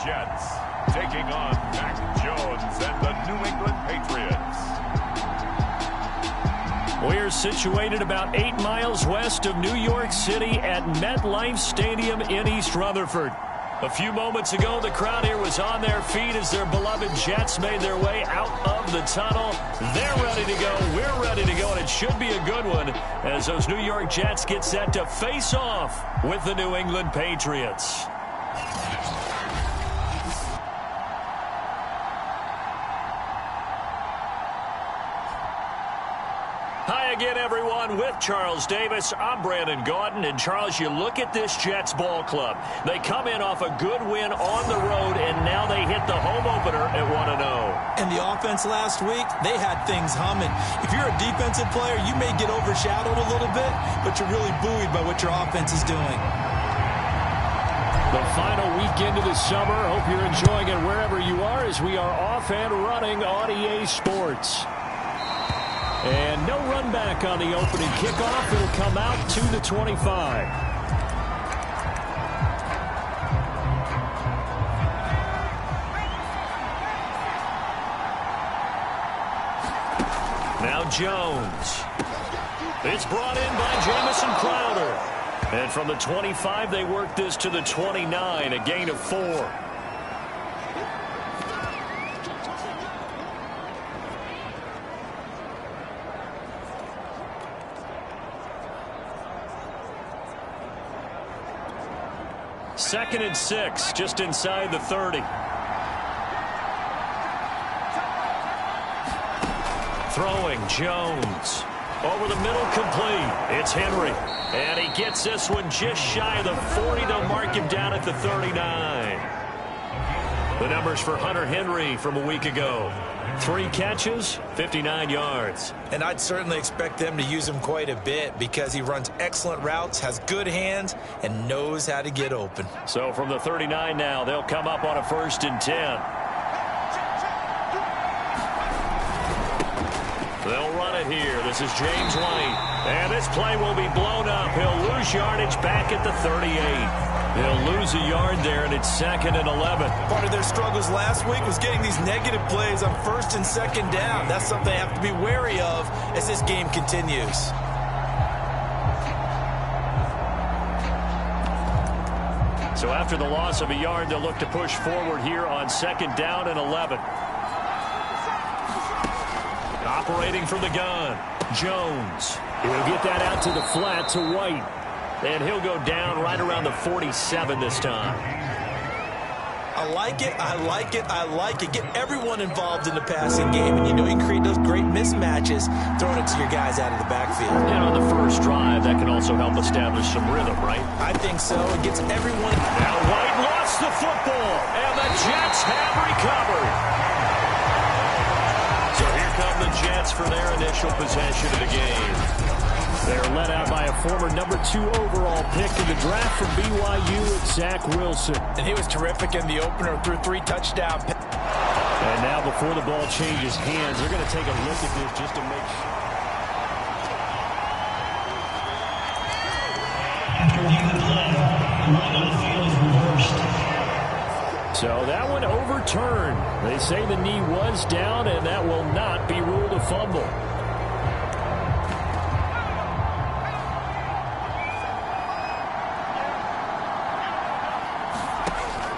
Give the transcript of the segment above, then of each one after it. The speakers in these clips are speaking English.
Jets taking on Mac Jones and the New England Patriots. We're situated about 8 miles west of New York City at MetLife Stadium in East Rutherford. A few moments ago, the crowd here was on their feet as their beloved Jets made their way out of the tunnel. They're ready to go. We're ready to go, and it should be a good one as those New York Jets get set to face off with the New England Patriots. Hi again, everyone. With Charles Davis, I'm Brandon Gaudin. And, Charles, you look at this Jets ball club. They come in off a good win on the road, and now they hit the home opener at 1-0. And the offense last week, they had things humming. If you're a defensive player, you may get overshadowed a little bit, but you're really buoyed by what your offense is doing. The final weekend of the summer. Hope you're enjoying it wherever you are as we are off and running on EA Sports. And no run back on the opening kickoff. It'll come out to the 25. Now Jones. It's brought in by Jamison Crowder. And from the 25, they work this to the 29, a gain of 4. Second and 6, just inside the 30. Throwing, Jones. Over the middle, complete. It's Henry. And he gets this one just shy of the 40. They'll mark him down at the 39. The numbers for Hunter Henry from a week ago. 3 catches, 59 yards. And I'd certainly expect them to use him quite a bit because he runs excellent routes, has good hands, and knows how to get open. So from the 39 now, they'll come up on a 1st and 10. They'll run it here. This is James White. And this play will be blown up. He'll lose yardage back at the 38. They'll lose a yard there, and it's 2nd and 11. Part of their struggles last week was getting these negative plays on 1st and 2nd down. That's something they have to be wary of as this game continues. So after the loss of a yard, they'll look to push forward here on 2nd down and 11. Operating from the gun, Jones. He'll get that out to the flat to White. And he'll go down right around the 47 this time. I like it, I like it, I like it. Get everyone involved in the passing game. And you know you create those great mismatches throwing it to your guys out of the backfield. And on the first drive, that can also help establish some rhythm, right? I think so. It gets everyone. Now White lost the football. And the Jets have recovered. So here come the Jets for their initial possession of the game. They're led out by a former number 2 overall pick in the draft from BYU, Zach Wilson. And he was terrific in the opener, threw 3 touchdowns. And now before the ball changes hands, they're going to take a look at this just to make sure. After leaving the play, the right on the field is reversed. So that one overturned. They say the knee was down, and that will not be ruled a fumble.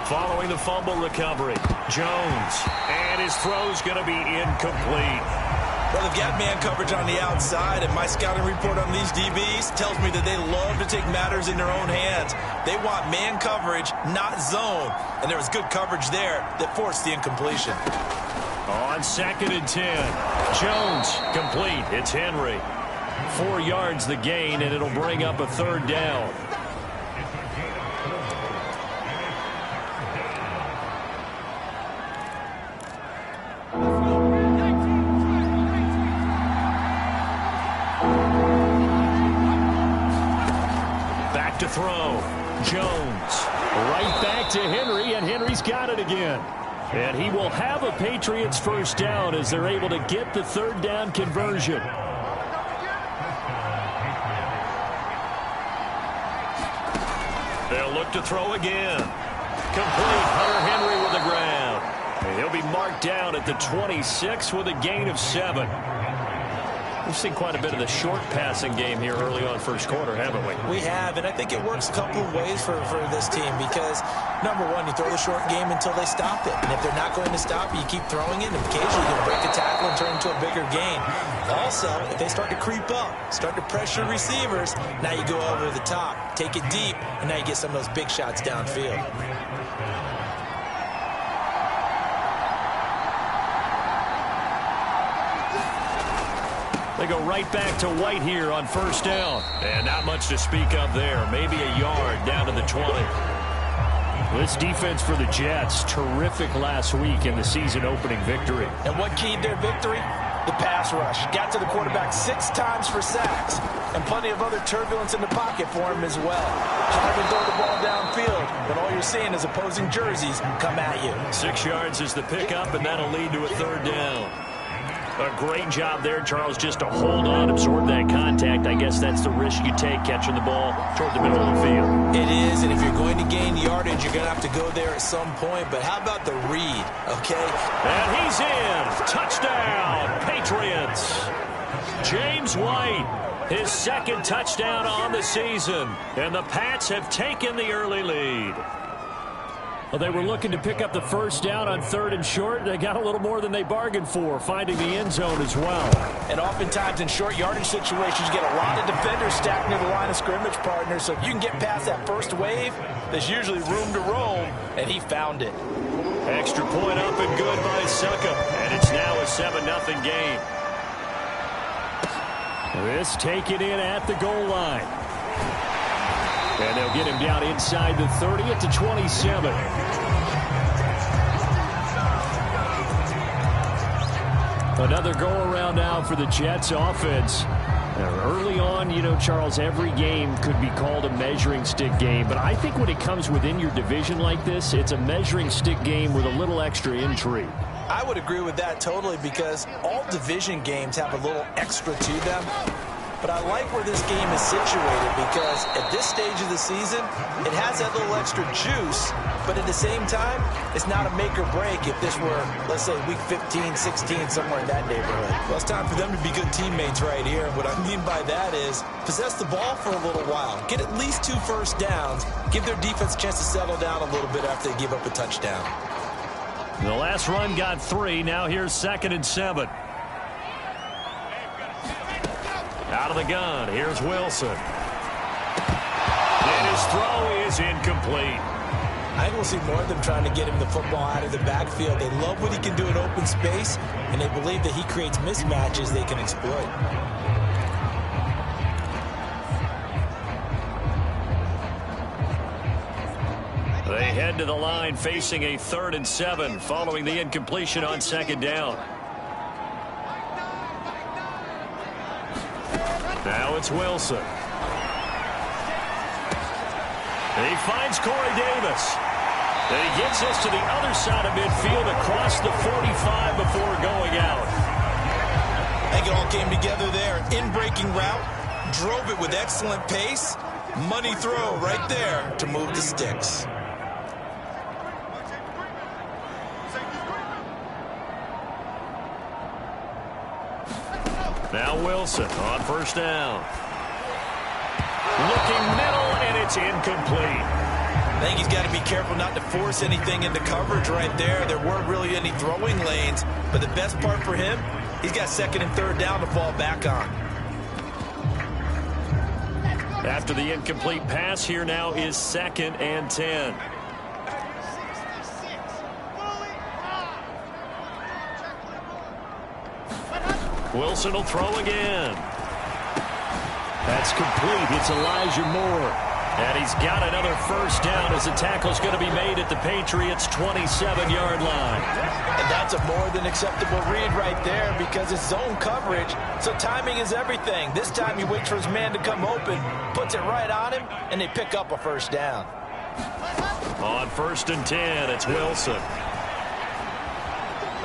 Following the fumble recovery, Jones. And his throw's going to be incomplete. Well, they've got man coverage on the outside, and my scouting report on these DBs tells me that they love to take matters in their own hands. They want man coverage, not zone. And there was good coverage there that forced the incompletion. On 2nd and 10, Jones complete. It's Henry. 4 yards the gain, and it'll bring up a 3rd down. To throw, Jones right back to Henry, and Henry's got it again. And he will have a Patriots 1st down as they're able to get the 3rd down conversion. They'll look to throw again. Complete. Hunter Henry with the ground. And he'll be marked down at the 26 with a gain of 7. We've seen quite a bit of the short passing game here early on first quarter, haven't we? We have, and I think it works a couple of ways for this team because, number one, you throw the short game until they stop it. And if they're not going to stop it, you keep throwing it, and occasionally you'll break a tackle and turn into a bigger gain. Also, if they start to creep up, start to pressure receivers, now you go over the top, take it deep, and now you get some of those big shots downfield. They go right back to White here on first down. And not much to speak of there. Maybe a yard down to the 20. This defense for the Jets, terrific last week in the season-opening victory. And what keyed their victory? The pass rush. Got to the quarterback 6 times for sacks. And plenty of other turbulence in the pocket for him as well. Hard to throw the ball downfield, but all you're seeing is opposing jerseys come at you. 6 yards is the pickup, and that'll lead to a third down. A great job there, Charles, just to hold on, absorb that contact. I guess that's the risk you take catching the ball toward the middle of the field. It is, and if you're going to gain yardage, you're going to have to go there at some point. But how about the read, okay? And he's in. Touchdown, Patriots. James White, his second touchdown on the season. And the Pats have taken the early lead. Well, they were looking to pick up the first down on 3rd and short. They got a little more than they bargained for, finding the end zone as well. And oftentimes in short yardage situations, you get a lot of defenders stacked near the line of scrimmage, partner. So if you can get past that first wave, there's usually room to roam, and he found it. Extra point up and good by Succop. And it's now a 7-0 game. This taken in at the goal line. And they'll get him down inside the 30 at the 27. Another go-around now for the Jets offense. Now, early on, you know, Charles, every game could be called a measuring stick game. But I think when it comes within your division like this, it's a measuring stick game with a little extra intrigue. I would agree with that totally because all division games have a little extra to them. But I like where this game is situated because at this stage of the season, it has that little extra juice, but at the same time, it's not a make or break if this were, let's say, week 15, 16, somewhere in that neighborhood. Well, it's time for them to be good teammates right here. What I mean by that is possess the ball for a little while, get at least 2 first downs, give their defense a chance to settle down a little bit after they give up a touchdown. The last run got 3. Now here's 2nd and 7. Out of the gun, here's Wilson. And his throw is incomplete. I think we'll see more of them trying to get him the football out of the backfield. They love what he can do in open space, and they believe that he creates mismatches they can exploit. They head to the line facing a 3rd and 7 following the incompletion on 2nd down. Now it's Wilson. He finds Corey Davis. And he gets us to the other side of midfield across the 45 before going out. I think it all came together there. In-breaking route, drove it with excellent pace. Money throw right there to move the sticks. Now Wilson on first down. Looking middle, and it's incomplete. I think he's got to be careful not to force anything into coverage right there. There weren't really any throwing lanes, but the best part for him, he's got 2nd and 3rd down to fall back on. After the incomplete pass, here now is 2nd and 10. Wilson will throw again. That's complete. It's Elijah Moore. And he's got another first down as the tackle's going to be made at the Patriots' 27-yard line. And that's a more than acceptable read right there because it's zone coverage, so timing is everything. This time he waits for his man to come open, puts it right on him, and they pick up a first down. On 1st and 10, it's Wilson.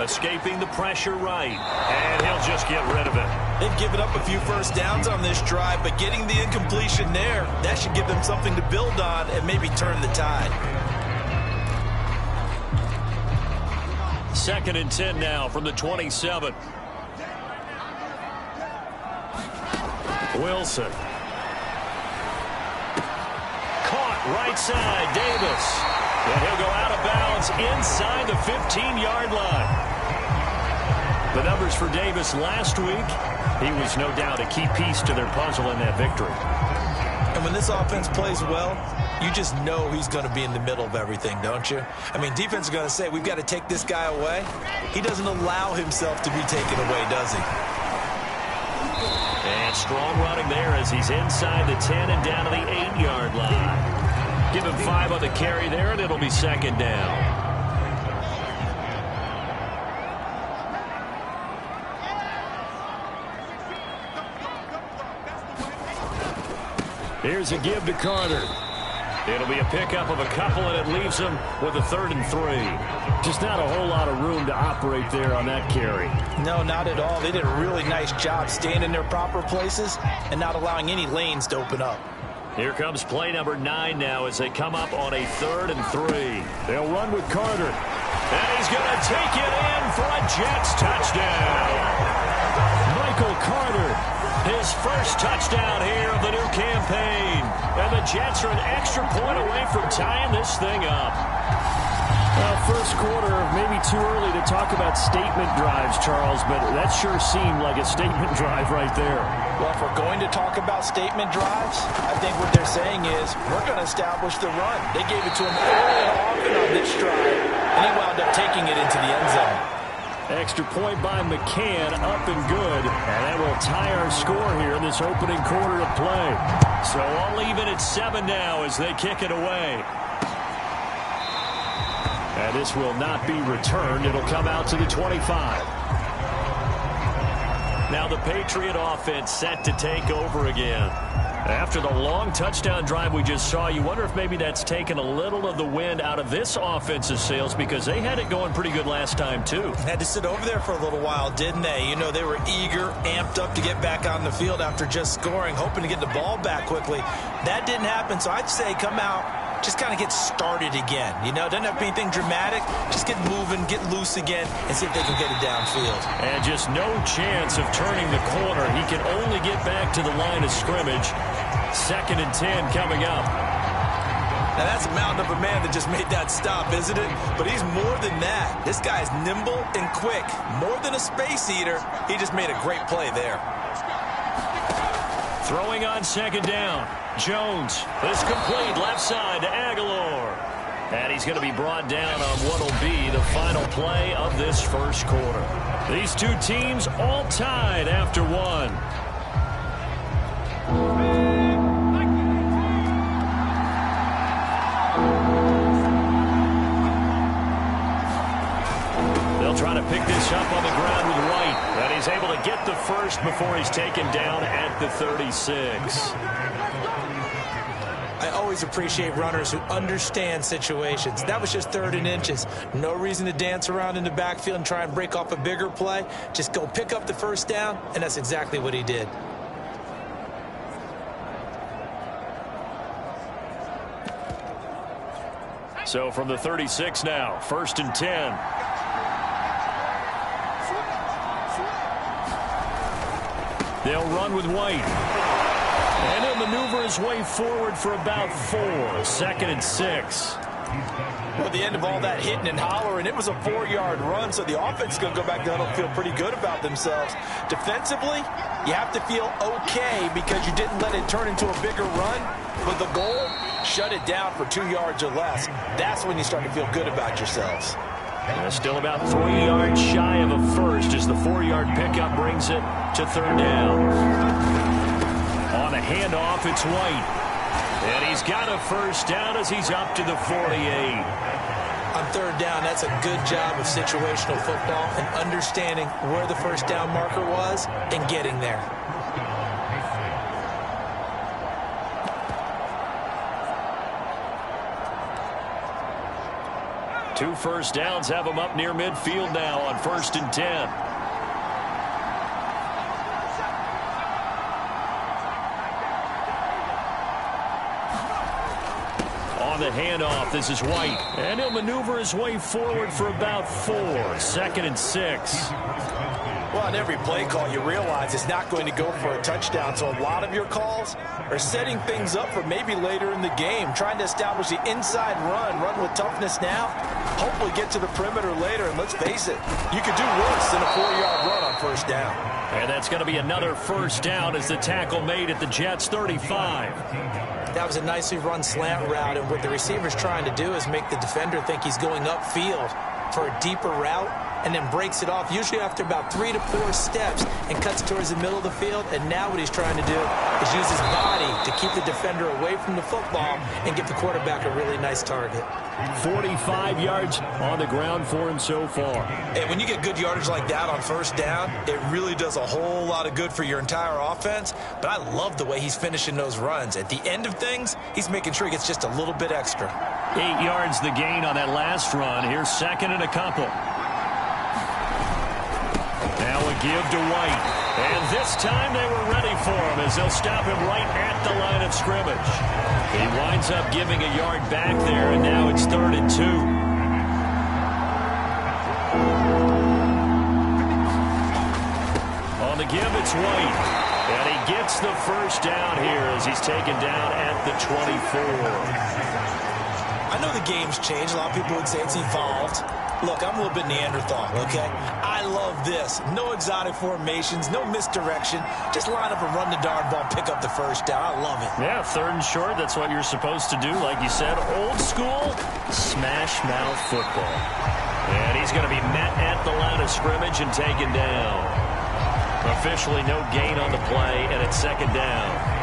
Escaping the pressure right, and he'll just get rid of it. They've given up a few first downs on this drive, but getting the incompletion there, that should give them something to build on and maybe turn the tide. 2nd and 10 now from the 27. Wilson. Caught right side, Davis. And he'll go out of bounds inside the 15-yard line. The numbers for Davis last week, he was no doubt a key piece to their puzzle in that victory. And when this offense plays well, you just know he's going to be in the middle of everything, don't you? I mean, defense is going to say, we've got to take this guy away. He doesn't allow himself to be taken away, does he? And strong running there as he's inside the 10 and down to the 8-yard line. Give him 5 on the carry there, and it'll be 2nd down. Here's a give to Carter. It'll be a pickup of a couple, and it leaves him with a 3rd and 3. Just not a whole lot of room to operate there on that carry. No, not at all. They did a really nice job staying in their proper places and not allowing any lanes to open up. Here comes play number 9 now as they come up on a 3rd and 3. They'll run with Carter. And he's going to take it in for a Jets touchdown. Michael Carter. His first touchdown here of the new campaign. And the Jets are an extra point away from tying this thing up. Well, first quarter, maybe too early to talk about statement drives, Charles, but that sure seemed like a statement drive right there. Well, if we're going to talk about statement drives, I think what they're saying is we're going to establish the run. They gave it to him early and often on this drive, and he wound up taking it into the end zone. Extra point by McCann, up and good. And that will tie our score here in this opening quarter of play. So all even at 7 now as they kick it away. And this will not be returned. It'll come out to the 25. Now the Patriot offense set to take over again. After the long touchdown drive we just saw, you wonder if maybe that's taken a little of the wind out of this offense's sails because they had it going pretty good last time, too. Had to sit over there for a little while, didn't they? You know, they were eager, amped up to get back on the field after just scoring, hoping to get the ball back quickly. That didn't happen, so I'd say come out, just kind of get started again. You know, doesn't have to be anything dramatic. Just get moving, get loose again, and see if they can get it downfield. And just no chance of turning the corner. He can only get back to the line of scrimmage. 2nd and 10 coming up. Now that's a mountain of a man that just made that stop, isn't it? But he's more than that. This guy's nimble and quick. More than a space eater. He just made a great play there. Throwing on 2nd down. Jones is complete left side to Aguilar. And he's going to be brought down on what will be the final play of this first quarter. These two teams all tied after 1. They'll try to pick this up on the ground with White. And he's able to get the first before he's taken down at the 36. I always appreciate runners who understand situations. That was just 3rd and inches. No reason to dance around in the backfield and try and break off a bigger play. Just go pick up the first down, and that's exactly what he did. So from the 36 now, 1st and 10. They'll run with White. And he'll maneuver his way forward for about 4. 2nd and 6. Well, at the end of all that hitting and hollering, it was a 4-yard run, so the offense is going to go back down and feel pretty good about themselves. Defensively, you have to feel okay because you didn't let it turn into a bigger run. But the goal, shut it down for 2 yards or less. That's when you start to feel good about yourselves. Still about 3 yards shy of a first as the 4-yard pickup brings it to 3rd down. On a handoff, it's White. And he's got a first down as he's up to the 48. On 3rd down, that's a good job of situational football and understanding where the first down marker was and getting there. Two first downs have him up near midfield now on 1st and 10. On the handoff, this is White. And he'll maneuver his way forward for about 4. 2nd and 6. Well, on every play call, you realize it's not going to go for a touchdown. So a lot of your calls are setting things up for maybe later in the game, trying to establish the inside run with toughness now, hopefully get to the perimeter later. And let's face it, you could do worse than a 4-yard run on first down. And that's going to be another first down as the tackle made at the Jets' 35. That was a nicely run slant route, and what the receiver's trying to do is make the defender think he's going upfield for a deeper route, and then breaks it off, usually after about 3 to 4 steps, and cuts towards the middle of the field. And now what he's trying to do is use his body to keep the defender away from the football and give the quarterback a really nice target. 45 yards on the ground for him so far. And when you get good yardage like that on first down, it really does a whole lot of good for your entire offense. But I love the way he's finishing those runs. At the end of things, he's making sure he gets just a little bit extra. 8 yards the gain on that last run. Here's 2nd and a couple. Now a give to White. And this time they were ready for him as they'll stop him right at the line of scrimmage. He winds up giving a yard back there, and now it's 3rd and 2. On the give, it's White. And he gets the first down here as he's taken down at the 24. I know the game's changed. A lot of people would say it's evolved. Look, I'm a little bit Neanderthal, okay? I love this. No exotic formations, no misdirection. Just line up and run the darn ball, pick up the first down. I love it. Yeah, 3rd and short, that's what you're supposed to do. Like you said, old school, smash mouth football. And he's going to be met at the line of scrimmage and taken down. Officially no gain on the play, and it's 2nd down.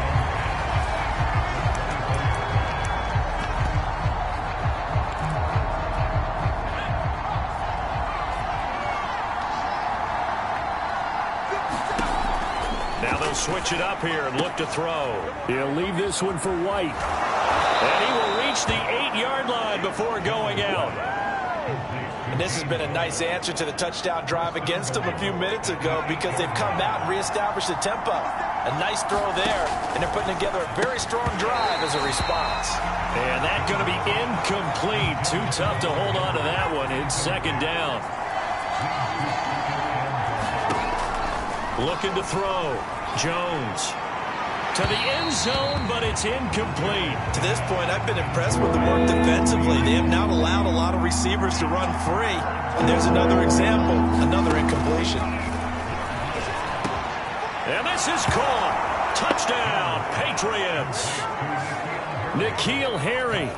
Switch it up here and look to throw. He'll leave this one for White. And he will reach the 8-yard line before going out. And this has been a nice answer to the touchdown drive against them a few minutes ago because they've come out and reestablished the tempo. A nice throw there, and they're putting together a very strong drive as a response. And that's going to be incomplete. Too tough to hold on to that one. It's 2nd down. Looking to throw. Jones to the end zone, but it's incomplete. To this point, I've been impressed with the work defensively. They have not allowed a lot of receivers to run free. And there's another example, another incompletion. And this is caught. Touchdown, Patriots. N'Keal Harry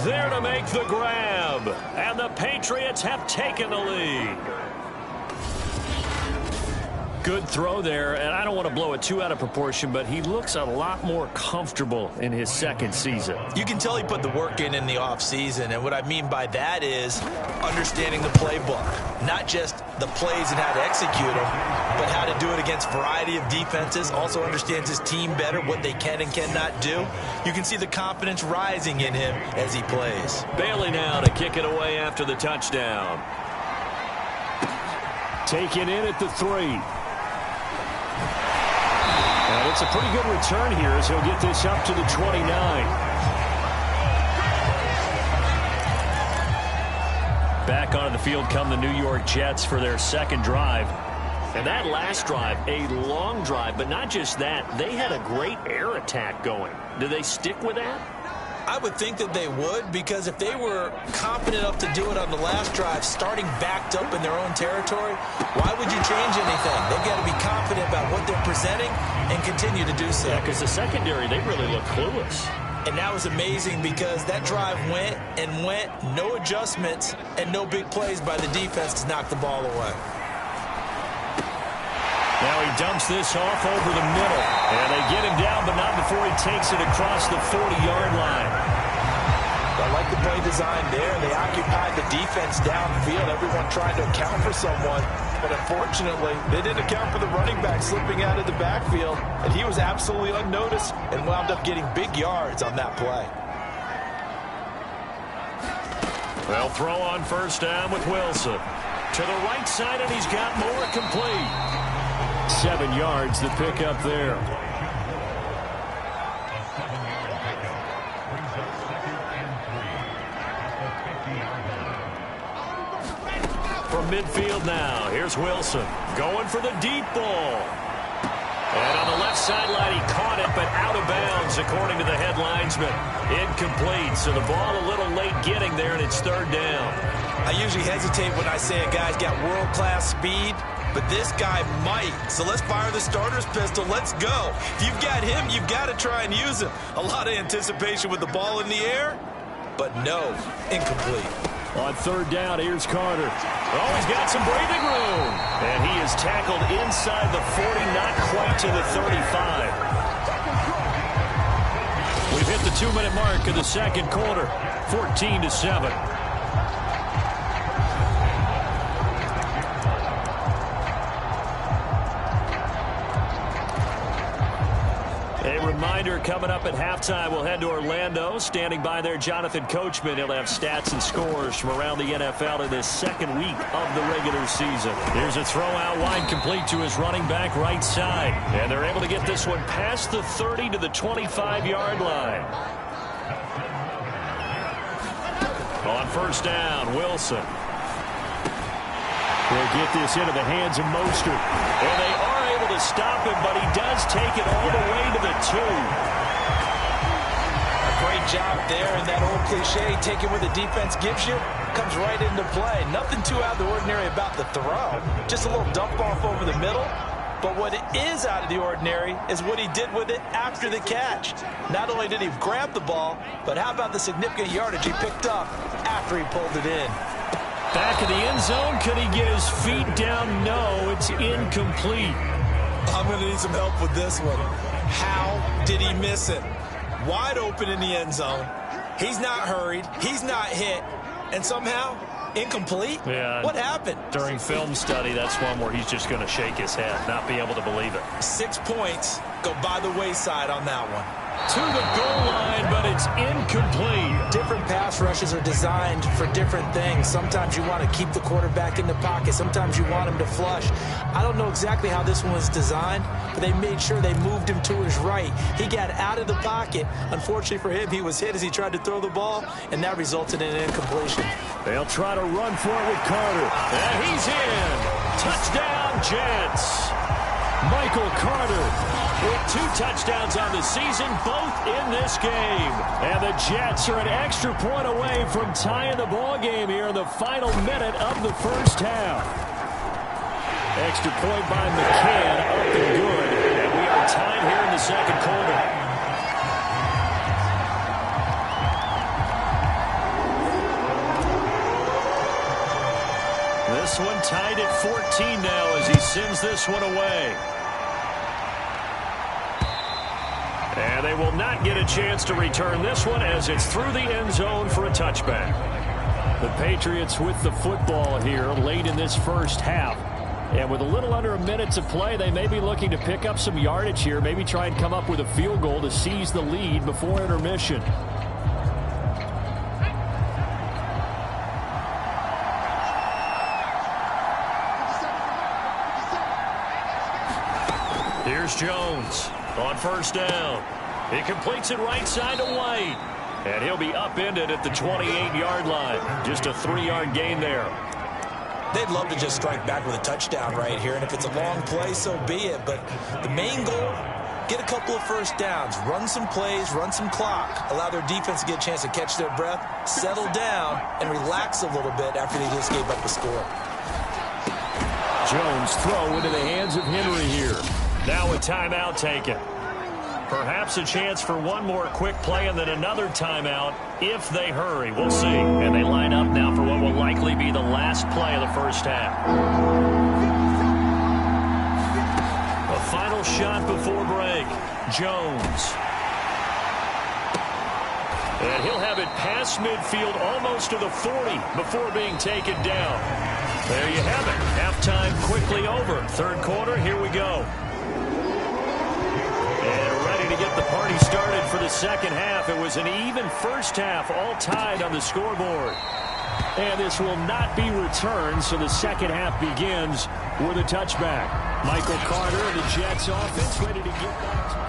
there to make the grab. And the Patriots have taken the lead. Good throw there, and I don't want to blow it too out of proportion, but he looks a lot more comfortable in his 2nd season. You can tell he put the work in the offseason, and what I mean by that is understanding the playbook. Not just the plays and how to execute them, but how to do it against a variety of defenses. Also understands his team better, what they can and cannot do. You can see the confidence rising in him as he plays. Bailey now to kick it away after the touchdown. Taken in at the 3. And it's a pretty good return here as he'll get this up to the 29. Back onto the field come the New York Jets for their 2nd drive. And that last drive, a long drive, but not just that. They had a great air attack going. Do they stick with that? I would think that they would, because if they were confident enough to do it on the last drive, starting backed up in their own territory, why would you change anything? They've got to be confident about what they're presenting and continue to do so. Yeah, because the secondary, they really look clueless. And that was amazing because that drive went and went, no adjustments, and no big plays by the defense to knock the ball away. Now he dumps this off over the middle. And they get him down, but not before he takes it across the 40-yard line. I like the play design there. They occupied the defense downfield, everyone trying to account for someone. But unfortunately, they didn't account for the running back slipping out of the backfield. And he was absolutely unnoticed and wound up getting big yards on that play. They'll throw on first down with Wilson. To the right side, and he's got more complete. 7 yards to pick up there. from midfield now. Here's Wilson going for the deep ball. And on the left sideline, he caught it, but out of bounds, according to the head linesman. Incomplete, so the ball a little late getting there, and it's third down. I usually hesitate when I say a guy's got world-class speed, but this guy might. So let's fire the starter's pistol. Let's go. If you've got him, you've got to try and use him. A lot of anticipation with the ball in the air, but no, incomplete. On third down, here's Carter. Oh, he's got some breathing room. And he is tackled inside the 40, not quite to the 35. We've hit the 2-minute mark of the second quarter, 14-7. A reminder, coming up at halftime, we'll head to Orlando. Standing by there, Jonathan Coachman. He'll have stats and scores from around the NFL in this second week of the regular season. Here's a throw out wide, complete to his running back right side. And they're able to get this one past the 30 to the 25-yard line. On first down, Wilson. They'll get this into the hands of Mostert. And they are able to stop him, but he does take it all the way to the 2. A great job there, and that old cliche, taking what the defense gives you, comes right into play. Nothing too out of the ordinary about the throw. Just a little dump off over the middle. But what is out of the ordinary is what he did with it after the catch. Not only did he grab the ball, but how about the significant yardage he picked up after he pulled it in. Back in the end zone, could he get his feet down? No, it's incomplete. I'm going to need some help with this one. How did he miss it? Wide open in the end zone. He's not hurried. He's not hit. And somehow, incomplete? Yeah. What happened? During film study, that's one where he's just going to shake his head, not be able to believe it. 6 points go by the wayside on that one. To the goal line, but it's incomplete. Different pass rushes are designed for different things. Sometimes you want to keep the quarterback in the pocket. Sometimes you want him to flush. I don't know exactly how this one was designed, but they made sure they moved him to his right. He got out of the pocket. Unfortunately for him, he was hit as he tried to throw the ball, and that resulted in an incompletion. They'll try to run for it with Carter. And he's in. Touchdown, Jets. Michael Carter with 2 touchdowns on the season, both in this game. And the Jets are an extra point away from tying the ball game here in the final minute of the first half. Extra point by McCann, up and good. And we are tied here in the second quarter. This one tied at 14 now as he sends this one away. And they will not get a chance to return this one as it's through the end zone for a touchback. The Patriots with the football here late in this first half. And with a little under a minute to play, they may be looking to pick up some yardage here, maybe try and come up with a field goal to seize the lead before intermission. Here's Jones on first down. He completes it right side to White. And he'll be upended at the 28-yard line. Just a 3-yard gain there. They'd love to just strike back with a touchdown right here, and if it's a long play, so be it. But the main goal, get a couple of first downs, run some plays, run some clock, allow their defense to get a chance to catch their breath, settle down, and relax a little bit after they just gave up the score. Jones throw into the hands of Henry here. Now a timeout taken. Perhaps a chance for one more quick play and then another timeout if they hurry. We'll see. And they line up now for what will likely be the last play of the first half. A final shot before break. Jones. And he'll have it past midfield almost to the 40 before being taken down. There you have it. Halftime quickly over. Third quarter, here we go. And ready to get the party started for the second half. It was an even first half, all tied on the scoreboard. And this will not be returned, so the second half begins with a touchback. Michael Carter and the Jets offense ready to get back to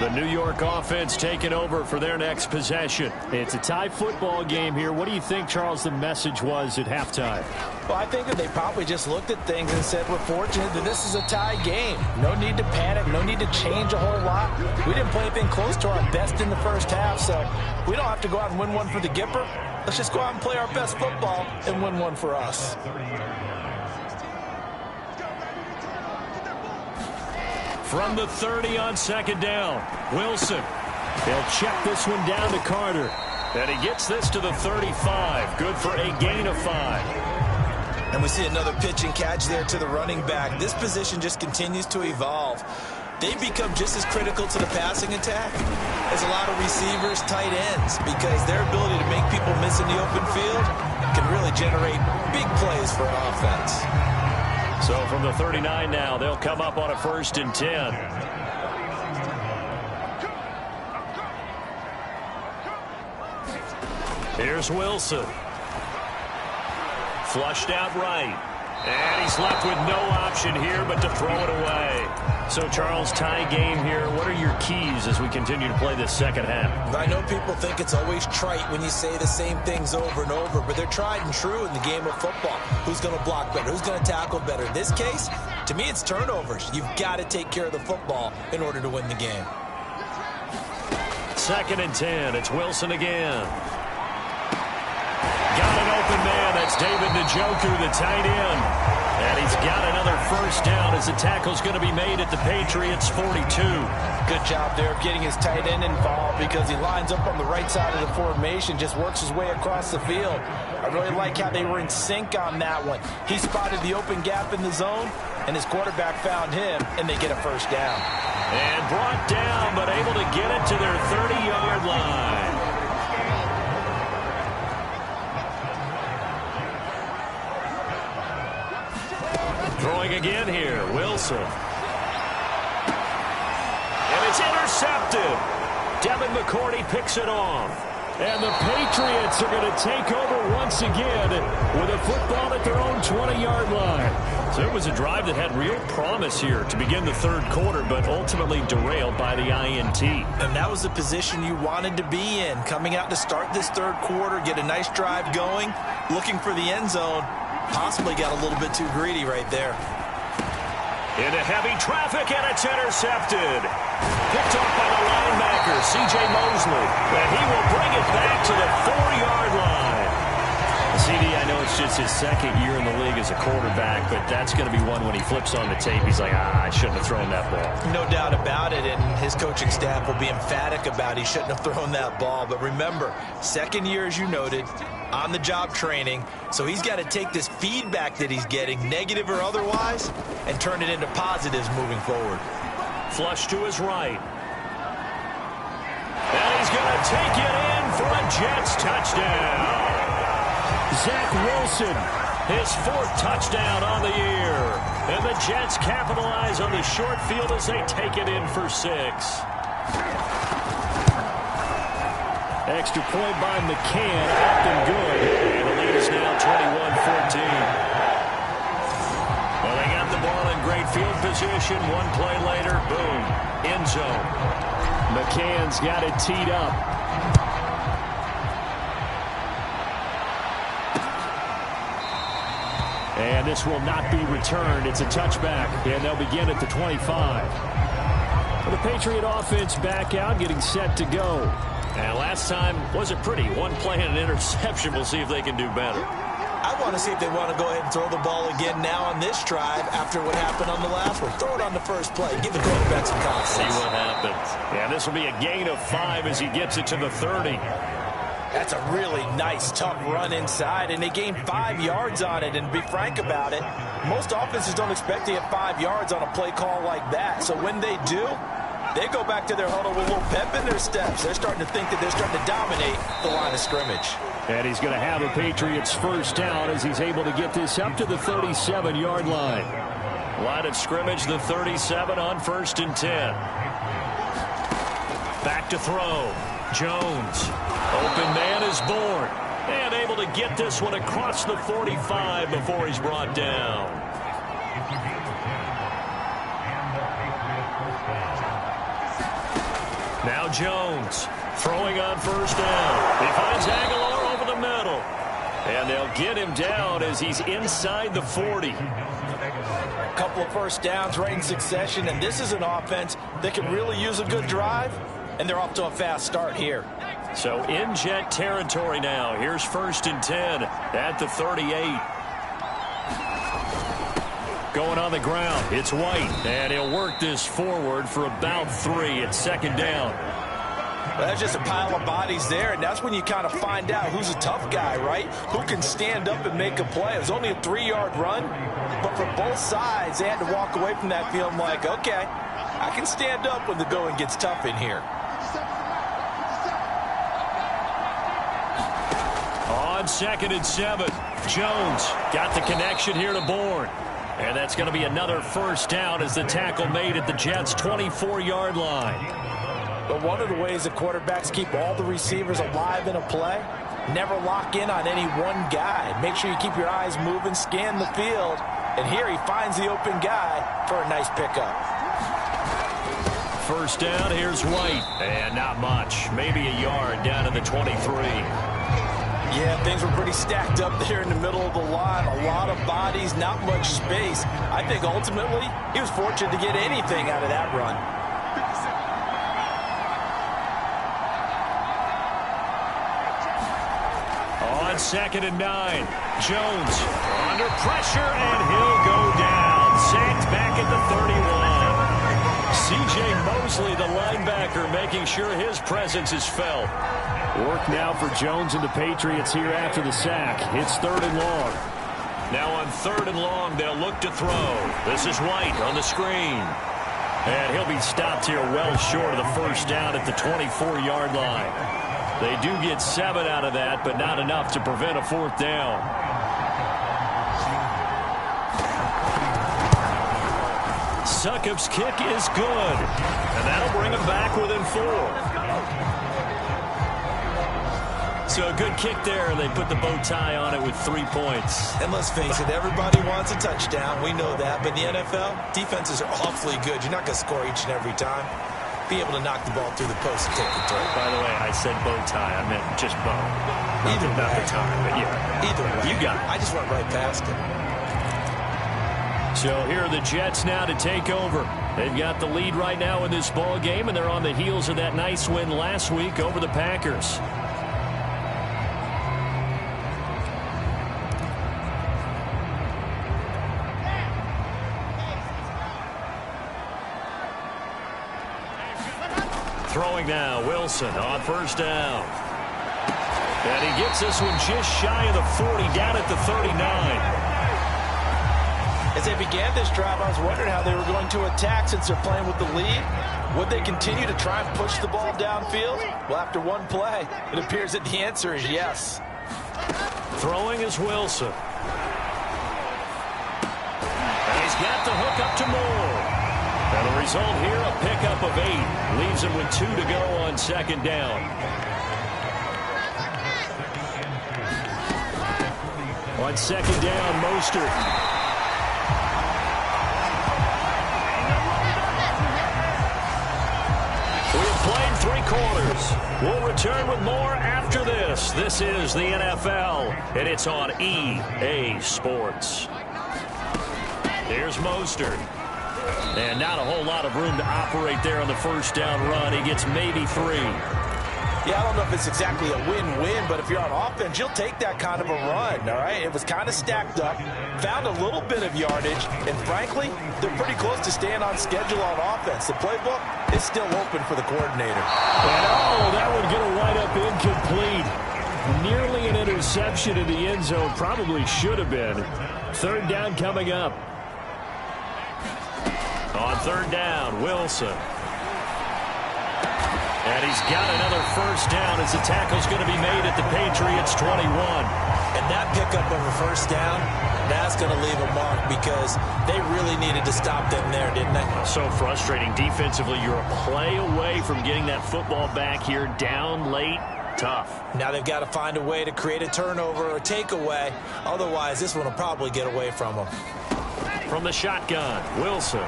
The New York offense taking over for their next possession. It's a tie football game here. What do you think, Charles, the message was at halftime? Well, I think that they probably just looked at things and said, we're fortunate that this is a tie game. No need to panic. No need to change a whole lot. We didn't play anything close to our best in the first half, so we don't have to go out and win one for the Gipper. Let's just go out and play our best football and win one for us. From the 30 on second down, Wilson. They'll check this one down to Carter. And he gets this to the 35. Good for a gain of 5. And we see another pitch and catch there to the running back. This position just continues to evolve. They become just as critical to the passing attack as a lot of receivers, tight ends, because their ability to make people miss in the open field can really generate big plays for an offense. So from the 39 now, they'll come up on a 1st and 10. Here's Wilson. Flushed out right. And he's left with no option here but to throw it away. So, Charles, tie game here. What are your keys as we continue to play this second half? I know people think it's always trite when you say the same things over and over, but they're tried and true in the game of football. Who's going to block better? Who's going to tackle better? In this case, to me, it's turnovers. You've got to take care of the football in order to win the game. 2nd and 10. It's Wilson again. Got an open man. That's David Njoku, the tight end. And he's got another 1st down as the tackle's going to be made at the Patriots 42. Good job there of getting his tight end involved because he lines up on the right side of the formation, just works his way across the field. I really like how they were in sync on that one. He spotted the open gap in the zone, and his quarterback found him, and they get a 1st down. And brought down, but able to get it to their 30-yard line. Throwing again here, Wilson. And it's intercepted. Devin McCourty picks it off. And the Patriots are going to take over once again with a football at their own 20-yard line. So it was a drive that had real promise here to begin the 3rd quarter, but ultimately derailed by the INT. And that was the position you wanted to be in. Coming out to start this 3rd quarter, get a nice drive going, looking for the end zone. Possibly got a little bit too greedy right there. Into heavy traffic, and it's intercepted. Picked off by the linebacker, C.J. Mosley. And he will bring it back to the 4-yard line. CD, I know it's just his 2nd year in the league as a quarterback, but that's going to be one when he flips on the tape. He's like, I shouldn't have thrown that ball. No doubt about it, and his coaching staff will be emphatic about he shouldn't have thrown that ball. But remember, 2nd year, as you noted, on-the-job training, so he's got to take this feedback that he's getting, negative or otherwise, and turn it into positives moving forward. Flush to his right. And he's going to take it in for a Jets touchdown. Zach Wilson, his 4th touchdown on the year. And the Jets capitalize on the short field as they take it in for 6. Extra point by McCann, up and good. And the lead is now 21-14. Well, they got the ball in great field position. One play later, boom, end zone. McCann's got it teed up. And this will not be returned. It's a touchback, and they'll begin at the 25. The Patriot offense back out, getting set to go. And last time wasn't pretty. One play and an interception. We'll see if they can do better. I want to see if they want to go ahead and throw the ball again now on this drive after what happened on the last one. Throw it on the first play. Give the quarterback some confidence. See what happens. Yeah, this will be a gain of 5 as he gets it to the 30. That's a really nice, tough run inside, and they gained 5 yards on it. And to be frank about it, most offenses don't expect to get 5 yards on a play call like that. So when they do, they go back to their huddle with a little pep in their steps. They're starting to think that they're starting to dominate the line of scrimmage. And he's going to have a Patriots 1st down as he's able to get this up to the 37-yard line. Line of scrimmage, the 37 on 1st and 10. Back to throw. Jones. Open man is born. And able to get this one across the 45 before he's brought down. Now Jones throwing on first down. He finds Aguilar over the middle. And they'll get him down as he's inside the 40. A couple of first downs right in succession, and this is an offense that can really use a good drive, and they're off to a fast start here. So in Jet territory now. Here's 1st and 10 at the 38. Going on the ground, it's White, and he'll work this forward for about 3 at 2nd down. Well, that's just a pile of bodies there, and that's when you kind of find out who's a tough guy, right? Who can stand up and make a play. It was only a 3-yard run, but for both sides, they had to walk away from that feeling like, okay, I can stand up when the going gets tough in here. On 2nd and 7, Jones got the connection here to Bourne. And that's going to be another first down as the tackle made at the Jets' 24-yard line. But one of the ways that quarterbacks keep all the receivers alive in a play, never lock in on any one guy. Make sure you keep your eyes moving, scan the field. And here he finds the open guy for a nice pickup. First down, here's White. And not much. Maybe a yard down to the 23. Yeah, things were pretty stacked up there in the middle of the line. A lot of bodies, not much space. I think ultimately he was fortunate to get anything out of that run. On 2nd and 9, Jones under pressure, and he'll go down. Sacked back at the 31. C.J. Mosley, the linebacker, making sure his presence is felt. Work now for Jones and the Patriots here after the sack. It's 3rd and long. Now on 3rd and long, they'll look to throw. This is White on the screen. And he'll be stopped here well short of the first down at the 24-yard line. They do get 7 out of that, but not enough to prevent a 4th down. Succop's kick is good. And that'll bring him back within 4. So a good kick there, and they put the bow tie on it with 3 points. And let's face it, everybody wants a touchdown. We know that. But in the NFL, defenses are awfully good. You're not going to score each and every time. Be able to knock the ball through the post and take the throw. By the way, I said bow tie. I meant just bow. Either Not way. the time, but yeah. Either way. You got it. I just went right past it. So here are the Jets now to take over. They've got the lead right now in this ball game, and they're on the heels of that nice win last week over the Packers. Throwing now, Wilson on first down. And he gets this one just shy of the 40, down at the 39. As they began this drive, I was wondering how they were going to attack since they're playing with the lead. Would they continue to try and push the ball downfield? Well, after one play, it appears that the answer is yes. Throwing is Wilson. And he's got the hook up to Moore. And the result here, a pickup of 8. Leaves him with 2 to go on 2nd down. On 2nd down, Mostert. We've played 3 quarters. We'll return with more after this. This is the NFL, and it's on EA Sports. Here's Mostert. And not a whole lot of room to operate there on the first down run. He gets maybe 3. Yeah, I don't know if it's exactly a win-win, but if you're on offense, you'll take that kind of a run, all right? It was kind of stacked up, found a little bit of yardage, and frankly, they're pretty close to staying on schedule on offense. The playbook is still open for the coordinator. And that would get a wide-up incomplete. Nearly an interception in the end zone. Probably should have been. 3rd down coming up. On 3rd down, Wilson. And he's got another first down as the tackle's going to be made at the Patriots' 21. And that pickup of a first down, that's going to leave a mark because they really needed to stop them there, didn't they? So frustrating. Defensively, you're a play away from getting that football back here down late. Tough. Now they've got to find a way to create a turnover or takeaway. Otherwise, this one will probably get away from them. From the shotgun, Wilson.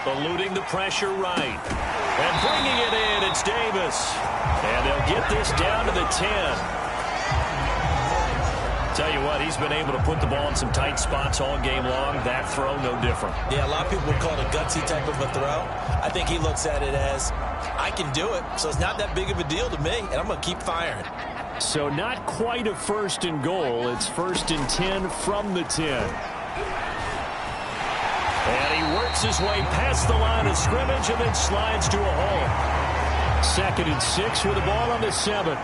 Eluding the pressure right. And bringing it in, it's Davis. And they'll get this down to the 10. Tell you what, he's been able to put the ball in some tight spots all game long. That throw, no different. Yeah, a lot of people would call it a gutsy type of a throw. I think he looks at it as, I can do it, so it's not that big of a deal to me, and I'm going to keep firing. So not quite a 1st and goal. It's 1st and 10 from the 10. And he works his way past the line of scrimmage and then slides to a hole. 2nd and 6 with the ball on the 7.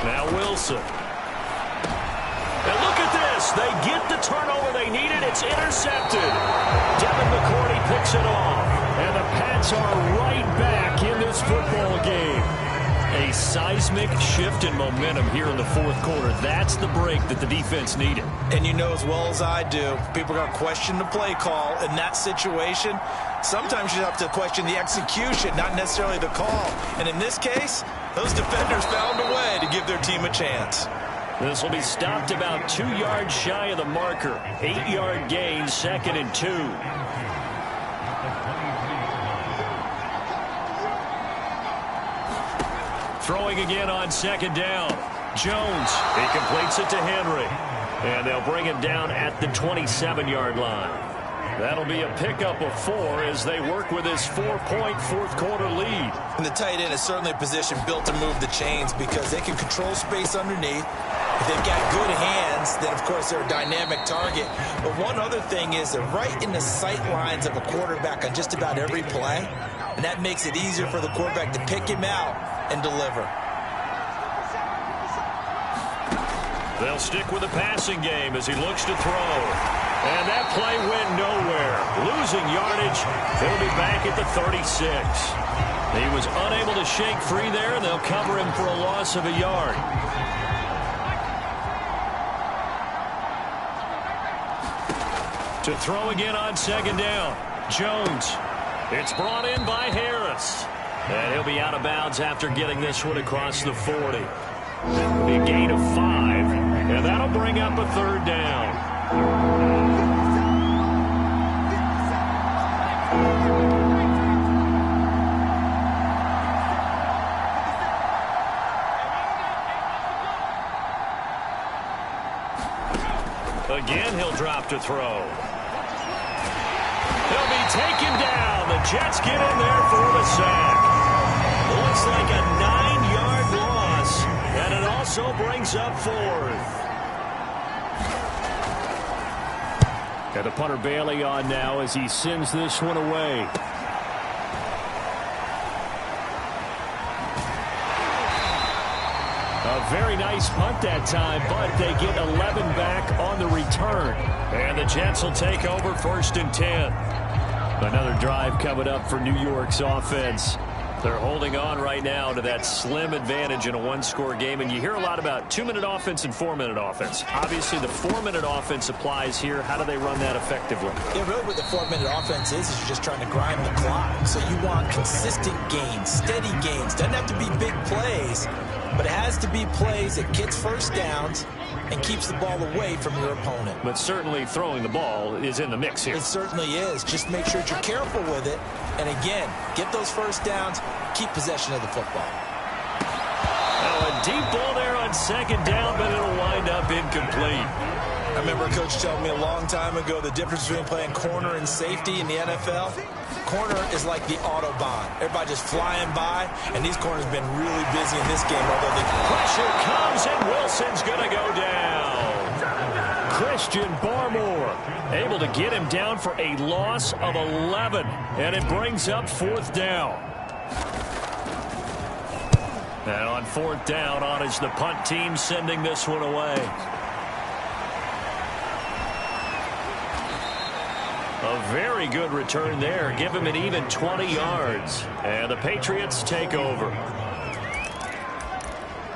Now Wilson. And look at this. They get the turnover they needed. It's intercepted. Devin McCourty picks it off. And the Pats are right back in this football game. A seismic shift in momentum here in the 4th quarter. That's the break that the defense needed. And you know as well as I do, people are going to question the play call in that situation. Sometimes you have to question the execution, not necessarily the call. And in this case, those defenders found a way to give their team a chance. This will be stopped about 2 yards shy of the marker. 8-yard gain, 2nd and 2. Throwing again on 2nd down. Jones, he completes it to Henry. And they'll bring him down at the 27-yard line. That'll be a pickup of 4 as they work with his 4-point 4th quarter lead. And the tight end is certainly a position built to move the chains because they can control space underneath. If they've got good hands, then of course they're a dynamic target. But one other thing is they're right in the sight lines of a quarterback on just about every play. And that makes it easier for the quarterback to pick him out and deliver. They'll stick with the passing game as he looks to throw. And that play went nowhere. Losing yardage. He'll be back at the 36. He was unable to shake free there, and they'll cover him for a loss of a yard. To throw again on 2nd down. Jones. It's brought in by Harris. And he'll be out of bounds after getting this one across the 40. A gain of 5. And that'll bring up a 3rd down. Again, he'll drop to throw. He'll be taken down. The Jets get in there for the sack. Looks like a 9-yard loss. And it also brings up 4th. Got the punter Bailey on now as he sends this one away. A very nice punt that time, but they get 11 back on the return. And the Jets will take over 1st and 10. Another drive coming up for New York's offense. They're holding on right now to that slim advantage in a 1-score game. And you hear a lot about 2-minute offense and 4-minute offense. Obviously, the 4-minute offense applies here. How do they run that effectively? Yeah, really what the 4-minute offense is you're just trying to grind the clock. So you want consistent gains, steady gains. Doesn't have to be big plays, but it has to be plays that gets first downs and keeps the ball away from your opponent. But certainly throwing the ball is in the mix here. It certainly is. Just make sure that you're careful with it. And again, get those first downs, keep possession of the football. Oh, a deep ball there on 2nd down, but it'll wind up incomplete. I remember a coach telling me a long time ago the difference between playing corner and safety in the NFL. Corner is like the Autobahn. Everybody just flying by, and these corners have been really busy in this game. Although the pressure comes, and Wilson's going to go down. Christian Barmore able to get him down for a loss of 11, and it brings up 4th down. And on 4th down, on is the punt team sending this one away. A very good return there. Give him an even 20 yards. And the Patriots take over.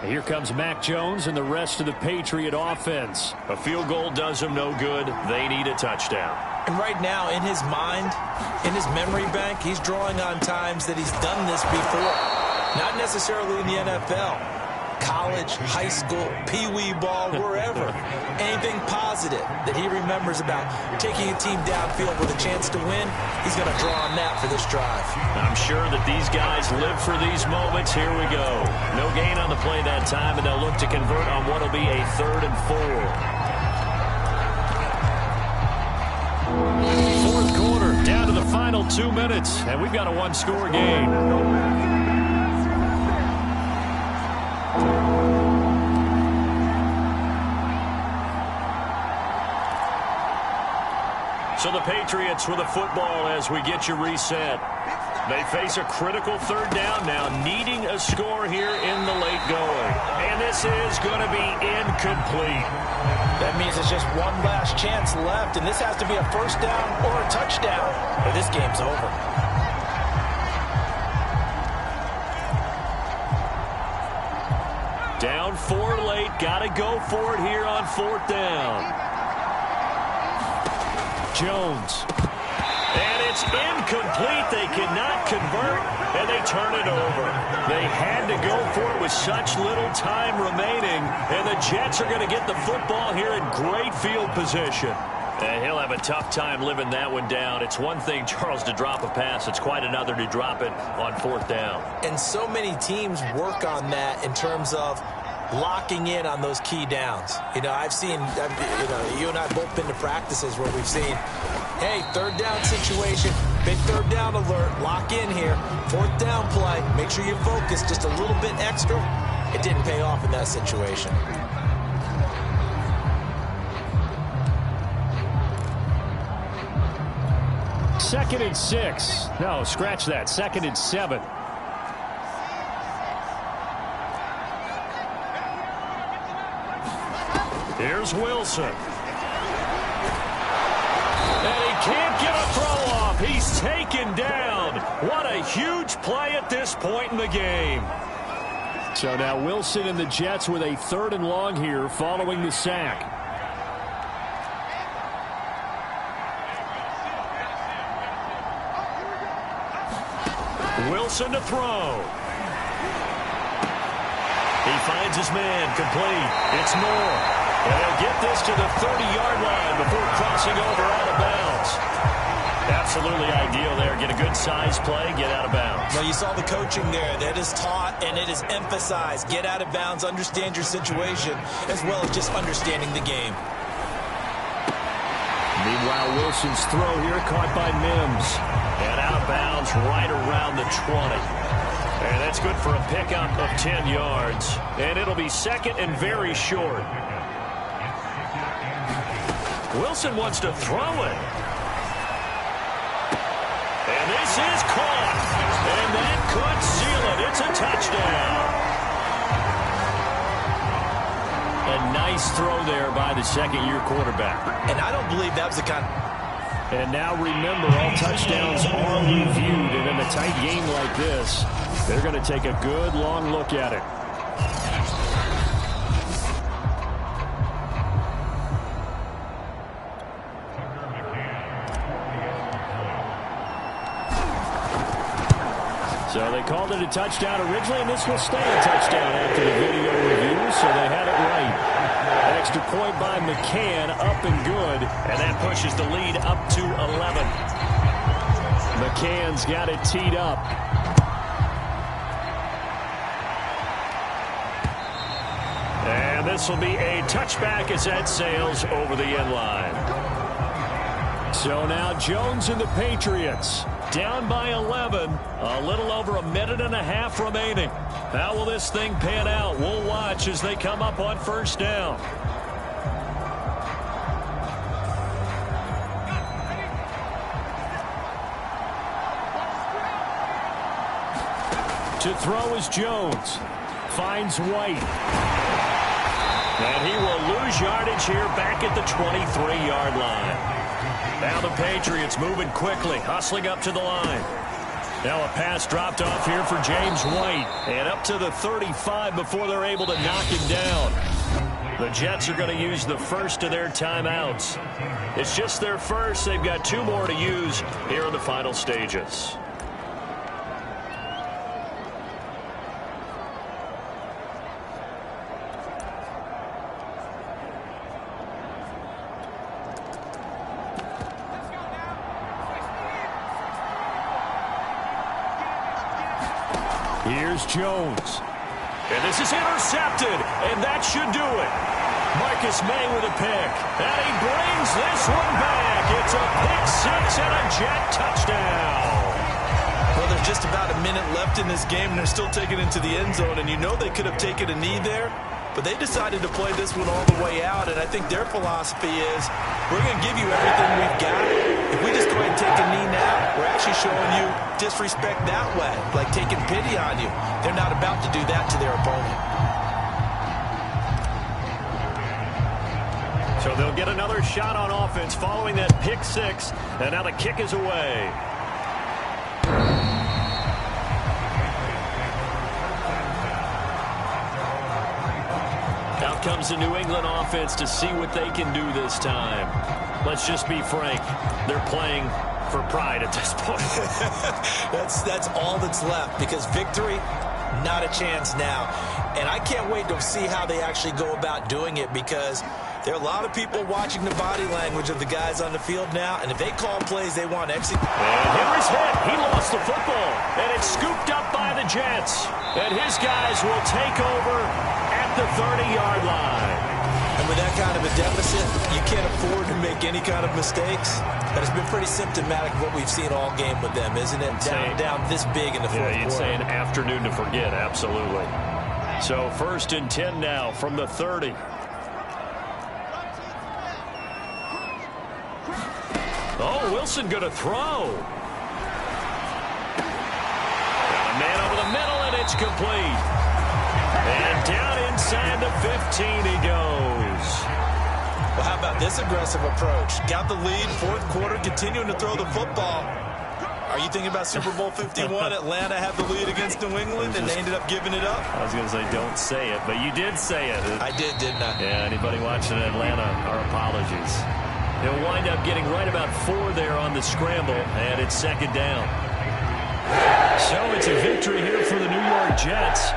Here comes Mac Jones and the rest of the Patriot offense. A field goal does them no good. They need a touchdown. And right now, in his mind, in his memory bank, he's drawing on times that he's done this before. Not necessarily in the NFL, college, high school, pee-wee ball, wherever. Anything positive that he remembers about taking a team downfield with a chance to win, he's going to draw on that for this drive. I'm sure that these guys live for these moments. Here we go. No gain on the play that time, and they'll look to convert on what will be a 3rd and 4. Fourth quarter, down to the final 2 minutes, and we've got a one-score game. So the Patriots with the football as we get you reset. They face a critical 3rd down now, needing a score here in the late going. And this is going to be incomplete. That means it's just one last chance left, and this has to be a 1st down or a touchdown, or this game's over. Down 4 late, got to go for it here on 4th down. Jones. And it's incomplete. They cannot convert, and they turn it over. They had to go for it with such little time remaining, and the Jets are going to get the football here in great field position. And he'll have a tough time living that one down. It's one thing, Charles, to drop a pass. It's quite another to drop it on 4th down. And so many teams work on that in terms of locking in on those key downs. You know, I've seen, you and I both been to practices where we've seen, hey, 3rd down situation, big 3rd down alert, lock in here, 4th down play, make sure you focus just a little bit extra. It didn't pay off in that situation. Second and 6. No, scratch that. 2nd and 7. Here's Wilson. And he can't get a throw off. He's taken down. What a huge play at this point in the game. So now Wilson and the Jets with a 3rd and long here following the sack. Wilson to throw. He finds his man, complete. It's Moore. And he'll get this to the 30-yard line before crossing over out of bounds. Absolutely ideal there. Get a good size play, get out of bounds. Well, you saw the coaching there. That is taught and it is emphasized. Get out of bounds, understand your situation, as well as just understanding the game. Meanwhile, Wilson's throw here caught by Mims. And out of bounds right around the 20. And that's good for a pickup of 10 yards. And it'll be 2nd and very short. Wilson wants to throw it. And this is caught. And that could seal it. It's a touchdown. A nice throw there by the 2nd-year quarterback. And I don't believe that was the kind of... And now remember, all touchdowns are reviewed. And in a tight game like this, they're going to take a good long look at it. So they called it a touchdown originally, and this will stay a touchdown after the video review, so they had it right. An extra point by McCann, up and good. And that pushes the lead up to 11. McCann's got it teed up. And this will be a touchback as that sails over the end line. So now Jones and the Patriots down by 11, a little over a minute and a half remaining. How will this thing pan out? We'll watch as they come up on 1st down. To throw is Jones. Finds White. And he will lose yardage here back at the 23-yard line. Now the Patriots moving quickly, hustling up to the line. Now a pass dropped off here for James White. And up to the 35 before they're able to knock him down. The Jets are going to use the first of their timeouts. It's just their first. They've got 2 more to use here in the final stages. Here's Jones. And this is intercepted, and that should do it. Marcus May with a pick, and he brings this one back. It's a pick six and a Jet touchdown. Well, there's just about a minute left in this game, and they're still taking it into the end zone, and you know they could have taken a knee there, but they decided to play this one all the way out, and I think their philosophy is, we're going to give you everything we've got. If we just go ahead and take a knee now, we're actually showing you disrespect that way, like taking pity on you. They're not about to do that to their opponent. So they'll get another shot on offense following that pick six, and now the kick is away. Out comes the New England offense to see what they can do this time. Let's just be frank. They're playing for pride at this point. That's all that's left, because victory, not a chance now. And I can't wait to see how they actually go about doing it, because there are a lot of people watching the body language of the guys on the field now, and if they call plays they want to execute. And Henry's hit. He lost the football, and it's scooped up by the Jets. And his guys will take over at the 30-yard line. And with that kind of a deficit, you can't afford to make any kind of mistakes. But it's been pretty symptomatic of what we've seen all game with them, isn't it? Down this big in the fourth quarter. You'd say an afternoon to forget, absolutely. So 1st and 10 now from the 30. Oh, Wilson going to throw. Got a man over the middle, and it's complete. And down inside the 15 he goes. Well, how about this aggressive approach? Got the lead, fourth quarter, continuing to throw the football. Are you thinking about Super Bowl 51? Atlanta had the lead against New England, and they ended up giving it up? I was going to say, don't say it, but you did say it. I did, didn't I? Yeah, anybody watching Atlanta, our apologies. They'll wind up getting right about 4 there on the scramble, and it's 2nd down. So it's a victory here for the New York Jets.